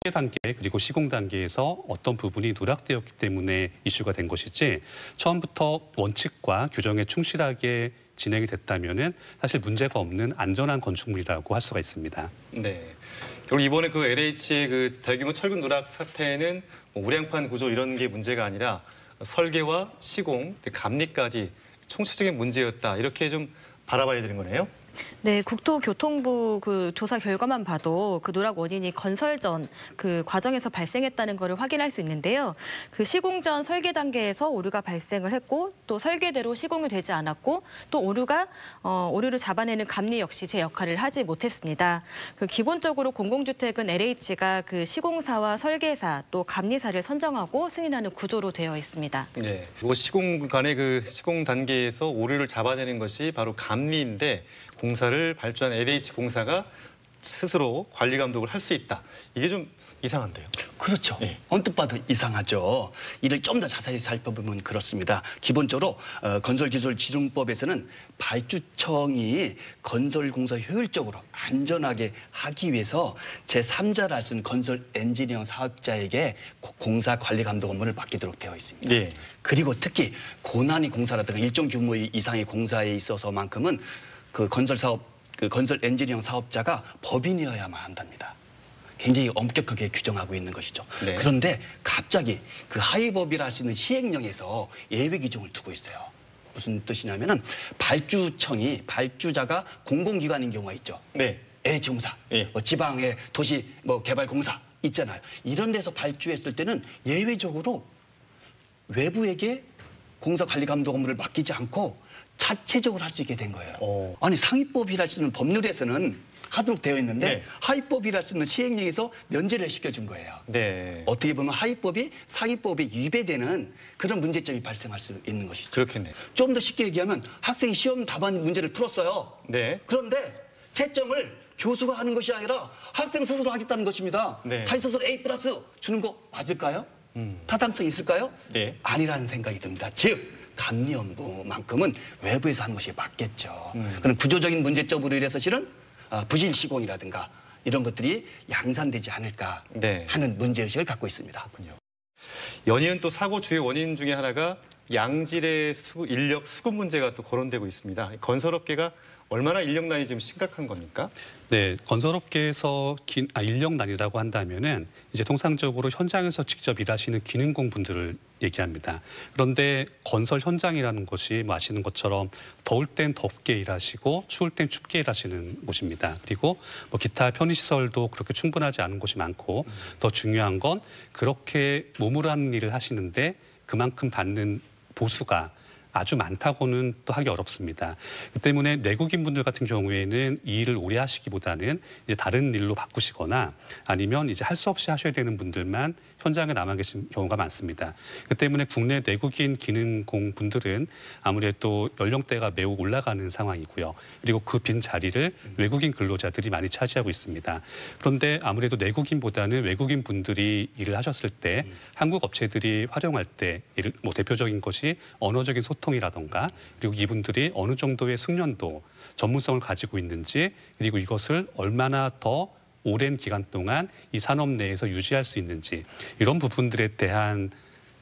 설계 단계 그리고 시공 단계에서 어떤 부분이 누락되었기 때문에 이슈가 된 것이지 처음부터 원칙과 규정에 충실하게 진행이 됐다면은 사실 문제가 없는 안전한 건축물이라고 할 수가 있습니다. 네. 그리고 이번에 그 LH의 그 대규모 철근 누락 사태는 뭐 무량판 구조 이런 게 문제가 아니라 설계와 시공, 감리까지 총체적인 문제였다. 이렇게 좀 바라봐야 되는 거네요. 네, 국토교통부 그 조사 결과만 봐도 그 누락 원인이 건설 전 그 과정에서 발생했다는 것을 확인할 수 있는데요. 그 시공 전 설계 단계에서 오류가 발생을 했고 또 설계대로 시공이 되지 않았고 또 오류를 잡아내는 감리 역시 제 역할을 하지 못했습니다. 그 기본적으로 공공주택은 LH가 그 시공사와 설계사 또 감리사를 선정하고 승인하는 구조로 되어 있습니다. 네, 그리고 시공 간의 그 시공 단계에서 오류를 잡아내는 것이 바로 감리인데 공사를 발주한 LH공사가 스스로 관리 감독을 할 수 있다. 이게 좀 이상한데요. 그렇죠. 네. 언뜻 봐도 이상하죠. 이를 좀 더 자세히 살펴보면 그렇습니다. 기본적으로 건설기술지정법에서는 발주청이 건설공사 효율적으로 안전하게 하기 위해서 제3자를 할 수 있는 건설 엔지니어 사업자에게 공사 관리 감독 업무를 맡기도록 되어 있습니다. 네. 그리고 특히 고난이 공사라든가 일정 규모 이상의 공사에 있어서만큼은 그 건설 엔지니어 사업자가 법인이어야만 한답니다. 굉장히 엄격하게 규정하고 있는 것이죠. 네. 그런데 갑자기 그 하위법이라 할 수 있는 시행령에서 예외 규정을 두고 있어요. 무슨 뜻이냐면은 발주청이 발주자가 공공기관인 경우가 있죠. 네. LH공사, 네. 뭐 지방의 도시 개발공사 있잖아요. 이런 데서 발주했을 때는 예외적으로 외부에게 공사 관리 감독 업무를 맡기지 않고 자체적으로 할 수 있게 된 거예요. 아니 상위법이라 할 수 있는 법률에서는 하도록 되어 있는데 네. 하위법이라 할 수 있는 시행령에서 면제를 시켜준 거예요. 네. 어떻게 보면 하위법이 상위법에 위배되는 그런 문제점이 발생할 수 있는 것이죠. 그렇겠네요. 좀 더 쉽게 얘기하면 학생이 시험 답안 문제를 풀었어요. 네. 그런데 채점을 교수가 하는 것이 아니라 학생 스스로 하겠다는 것입니다. 네. 자기 스스로 A+ 주는 거 맞을까요? 타당성이 있을까요? 네. 아니라는 생각이 듭니다. 즉 감리 업무만큼은 외부에서 하는 것이 맞겠죠. 그런 구조적인 문제점으로 인해서 실은 부실 시공이라든가 이런 것들이 양산되지 않을까 네. 하는 문제의식을 갖고 있습니다. 연이은 또 사고 주요 원인 중에 하나가 양질의 인력 수급 문제가 또 거론되고 있습니다. 건설업계가 얼마나 인력난이 지금 심각한 겁니까? 네, 건설업계에서 인력난이라고 한다면은 이제 통상적으로 현장에서 직접 일하시는 기능공 분들을 얘기합니다. 그런데 건설 현장이라는 것이 뭐 아시는 것처럼 더울 땐 덥게 일하시고 추울 땐 춥게 일하시는 곳입니다. 그리고 뭐 기타 편의시설도 그렇게 충분하지 않은 곳이 많고 더 중요한 건 그렇게 몸으로 하는 일을 하시는데 그만큼 받는 보수가 아주 많다고는 또 하기 어렵습니다. 그 때문에 내국인 분들 같은 경우에는 이 일을 오래 하시기보다는 이제 다른 일로 바꾸시거나 아니면 이제 할 수 없이 하셔야 되는 분들만 현장에 남아 계신 경우가 많습니다. 그 때문에 국내 내국인 기능공 분들은 아무래도 연령대가 매우 올라가는 상황이고요. 그리고 그 빈 자리를 외국인 근로자들이 많이 차지하고 있습니다. 그런데 아무래도 내국인보다는 외국인 분들이 일을 하셨을 때 한국 업체들이 활용할 때 뭐 대표적인 것이 언어적인 소통이라던가 그리고 이분들이 어느 정도의 숙련도, 전문성을 가지고 있는지 그리고 이것을 얼마나 더 오랜 기간 동안 이 산업 내에서 유지할 수 있는지 이런 부분들에 대한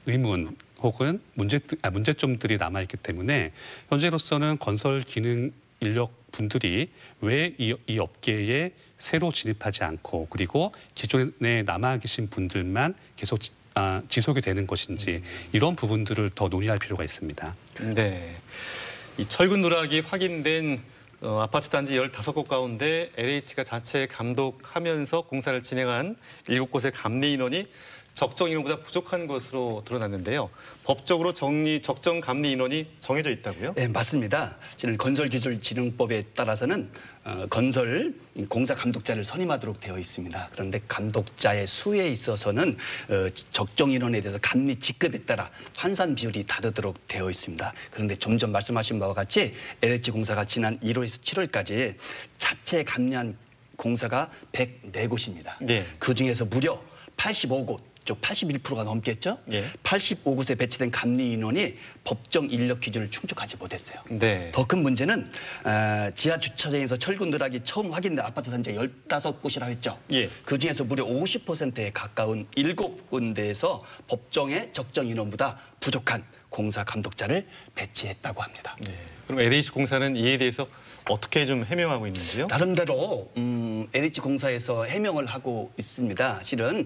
의문 혹은 문제점들이 남아있기 때문에 현재로서는 건설 기능 인력 분들이 왜 이 업계에 새로 진입하지 않고 그리고 기존에 남아 계신 분들만 계속 지속이 되는 것인지 이런 부분들을 더 논의할 필요가 있습니다. 네, 이 철근 누락이 확인된 아파트 단지 15곳 가운데 LH가 자체 감독하면서 공사를 진행한 7곳의 감리 인원이 적정 인원보다 부족한 것으로 드러났는데요. 법적으로 적정 감리 인원이 정해져 있다고요? 네, 맞습니다. 지금 건설기술진흥법에 따라서는 건설 공사 감독자를 선임하도록 되어 있습니다. 그런데 감독자의 수에 있어서는 적정 인원에 대해서 감리 직급에 따라 환산 비율이 다르도록 되어 있습니다. 그런데 점점 말씀하신 바와 같이 LH공사가 지난 1월에서 7월까지 자체 감리한 공사가 104곳입니다. 네. 그중에서 무려 85곳. 81%가 넘겠죠? 예. 85곳에 배치된 감리 인원이 법정 인력 기준을 충족하지 못했어요. 네. 더 큰 문제는 지하 주차장에서 철근 누락이 처음 확인된 아파트 단지가 15곳이라고 했죠. 예. 그중에서 무려 50%에 가까운 7군데에서 법정의 적정 인원보다 부족한 공사 감독자를 배치했다고 합니다. 네. 그럼 LH공사는 이에 대해서 어떻게 좀 해명하고 있는지요? 나름대로 LH공사에서 해명을 하고 있습니다. 실은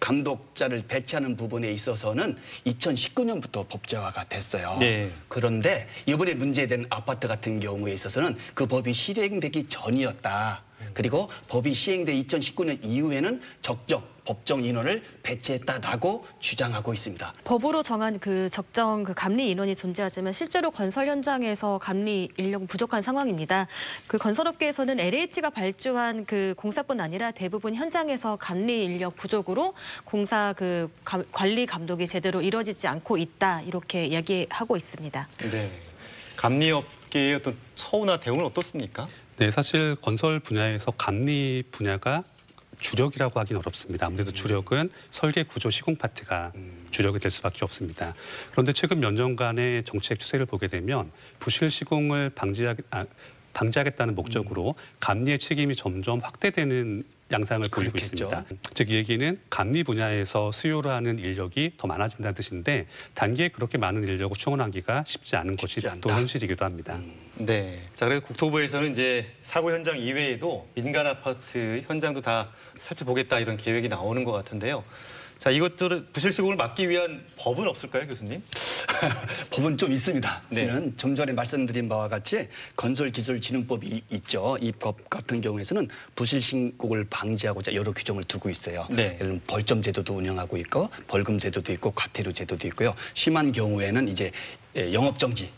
감독자를 배치하는 부분에 있어서는 2019년부터 법제화가 됐어요. 네. 그런데 이번에 문제된 아파트 같은 경우에 있어서는 그 법이 실행되기 전이었다. 그리고 법이 시행돼 2019년 이후에는 적정 법정 인원을 배치했다라고 주장하고 있습니다. 법으로 정한 그 적정 그 감리 인원이 존재하지만 실제로 건설 현장에서 감리 인력은 부족한 상황입니다. 그 건설업계에서는 LH가 발주한 그 공사뿐 아니라 대부분 현장에서 감리 인력 부족으로 공사 그 관리 감독이 제대로 이루어지지 않고 있다 이렇게 얘기하고 있습니다. 네. 감리업계의 어떤 처우나 대우는 어떻습니까? 네, 사실 건설 분야에서 감리 분야가 주력이라고 하긴 어렵습니다. 아무래도 주력은 설계, 구조, 시공 파트가 주력이 될 수밖에 없습니다. 그런데 최근 몇 년간의 정책 추세를 보게 되면 부실 시공을 방지하겠다는 목적으로 감리의 책임이 점점 확대되는 양상을 보이고 있습니다. 즉 이 얘기는 감리 분야에서 수요를 하는 인력이 더 많아진다는 뜻인데 단기에 그렇게 많은 인력을 충원하기가 쉽지 않은 것이 또 현실이기도 합니다. 네. 자, 그래서 국토부에서는 이제 사고 현장 이외에도 민간 아파트 현장도 다 살펴보겠다 이런 계획이 나오는 것 같은데요. 자, 이것들을 부실 시공을 막기 위한 법은 없을까요, 교수님? 법은 좀 있습니다. 네. 저는 좀 전에 말씀드린 바와 같이 건설기술진흥법이 있죠. 이 법 같은 경우에서는 부실 신고를 방지하고자 여러 규정을 두고 있어요. 네. 예를 들면 벌점 제도도 운영하고 있고 벌금 제도도 있고 과태료 제도도 있고요. 심한 경우에는 이제 영업정지,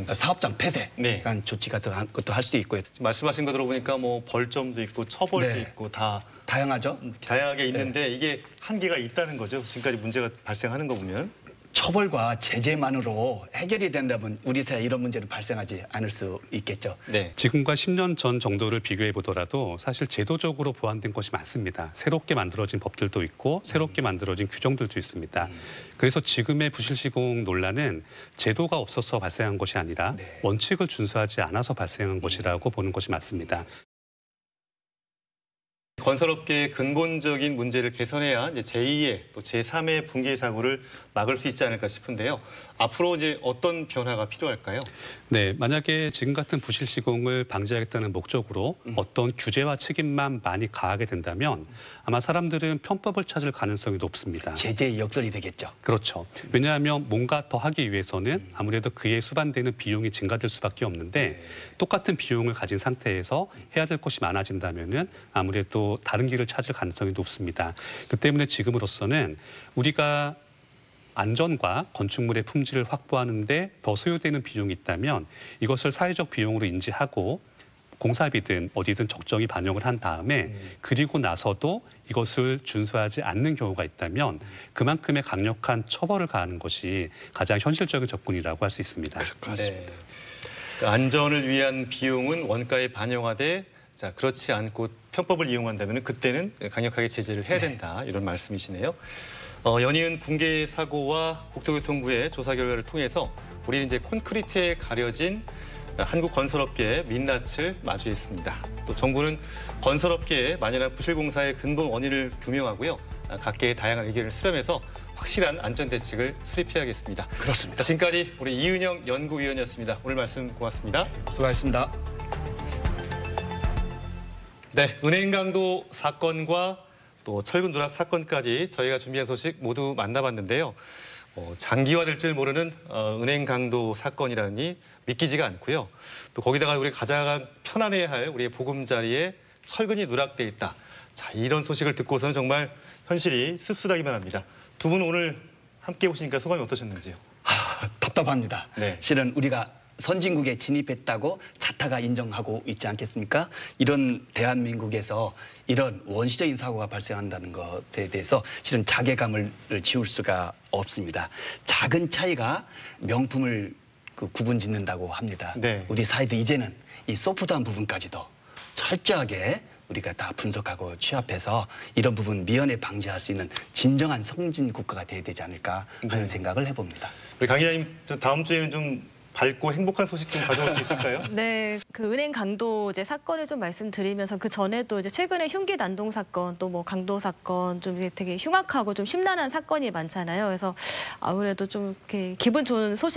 사업장 폐쇄 이런 조치 같은 것도 할 수 있고요. 말씀하신 거 들어보니까 뭐 벌점도 있고 처벌도 네. 있고 다 다양하죠. 다양하게 있는데 이게 한계가 있다는 거죠. 지금까지 문제가 발생하는 거 보면. 처벌과 제재만으로 해결이 된다면 우리 사회 이런 문제는 발생하지 않을 수 있겠죠. 네. 지금과 10년 전 정도를 비교해 보더라도 사실 제도적으로 보완된 것이 많습니다. 새롭게 만들어진 법들도 있고 새롭게 만들어진 규정들도 있습니다. 그래서 지금의 부실 시공 논란은 제도가 없어서 발생한 것이 아니라 원칙을 준수하지 않아서 발생한 것이라고 보는 것이 맞습니다. 건설업계의 근본적인 문제를 개선해야 이제 제2의 또 제3의 붕괴 사고를 막을 수 있지 않을까 싶은데요. 앞으로 이제 어떤 변화가 필요할까요? 네, 만약에 지금 같은 부실 시공을 방지하겠다는 목적으로 어떤 규제와 책임만 많이 가하게 된다면 아마 사람들은 편법을 찾을 가능성이 높습니다. 제재의 역설이 되겠죠. 그렇죠. 왜냐하면 뭔가 더 하기 위해서는 아무래도 그에 수반되는 비용이 증가될 수밖에 없는데 똑같은 비용을 가진 상태에서 해야 될 것이 많아진다면은 아무래도 다른 길을 찾을 가능성이 높습니다. 그 때문에 지금으로서는 우리가 안전과 건축물의 품질을 확보하는 데 더 소요되는 비용이 있다면 이것을 사회적 비용으로 인지하고 공사비든 어디든 적정히 반영을 한 다음에 그리고 나서도 이것을 준수하지 않는 경우가 있다면 그만큼의 강력한 처벌을 가하는 것이 가장 현실적인 접근이라고 할 수 있습니다. 네. 그 안전을 위한 비용은 원가에 반영하되 자, 그렇지 않고 편법을 이용한다면 그때는 강력하게 제재를 해야 된다. 이런 말씀이시네요. 연이은 붕괴 사고와 국토교통부의 조사 결과를 통해서 우리는 이제 콘크리트에 가려진 한국 건설업계의 민낯을 마주했습니다. 또 정부는 건설업계의 만연한 부실공사의 근본 원인을 규명하고요. 각계의 다양한 의견을 수렴해서 확실한 안전대책을 수립해야겠습니다. 그렇습니다. 자, 지금까지 우리 이은영 연구위원이었습니다. 오늘 말씀 고맙습니다. 수고하셨습니다. 네, 은행 강도 사건과 또 철근 누락 사건까지 저희가 준비한 소식 모두 만나봤는데요. 장기화될 줄 모르는 은행 강도 사건이라니 믿기지가 않고요. 또 거기다가 우리 가장 편안해야 할 우리의 보금자리에 철근이 누락돼 있다. 자, 이런 소식을 듣고서는 정말 현실이 씁쓸하기만 합니다. 두 분 오늘 함께 오시니까 소감이 어떠셨는지요? 답답합니다. 네. 실은 우리가 선진국에 진입했다고 자타가 인정하고 있지 않겠습니까? 이런 대한민국에서 이런 원시적인 사고가 발생한다는 것에 대해서 실은 자괴감을 지울 수가 없습니다. 작은 차이가 명품을 구분 짓는다고 합니다. 네. 우리 사회도 이제는 이 소프트한 부분까지도 철저하게 우리가 다 분석하고 취합해서 이런 부분 미연에 방지할 수 있는 진정한 성진 국가가 돼야 되지 않을까 하는 생각을 해봅니다. 우리 강 기자님, 다음 주에는 좀 밝고 행복한 소식 좀 가져올 수 있을까요? 네, 그 은행 강도제 사건을 좀 말씀드리면서 그 전에도 이제 최근에 흉기 난동 사건 또 뭐 강도 사건 좀 되게 흉악하고 좀 심란한 사건이 많잖아요. 그래서 아무래도 좀 이렇게 기분 좋은 소식.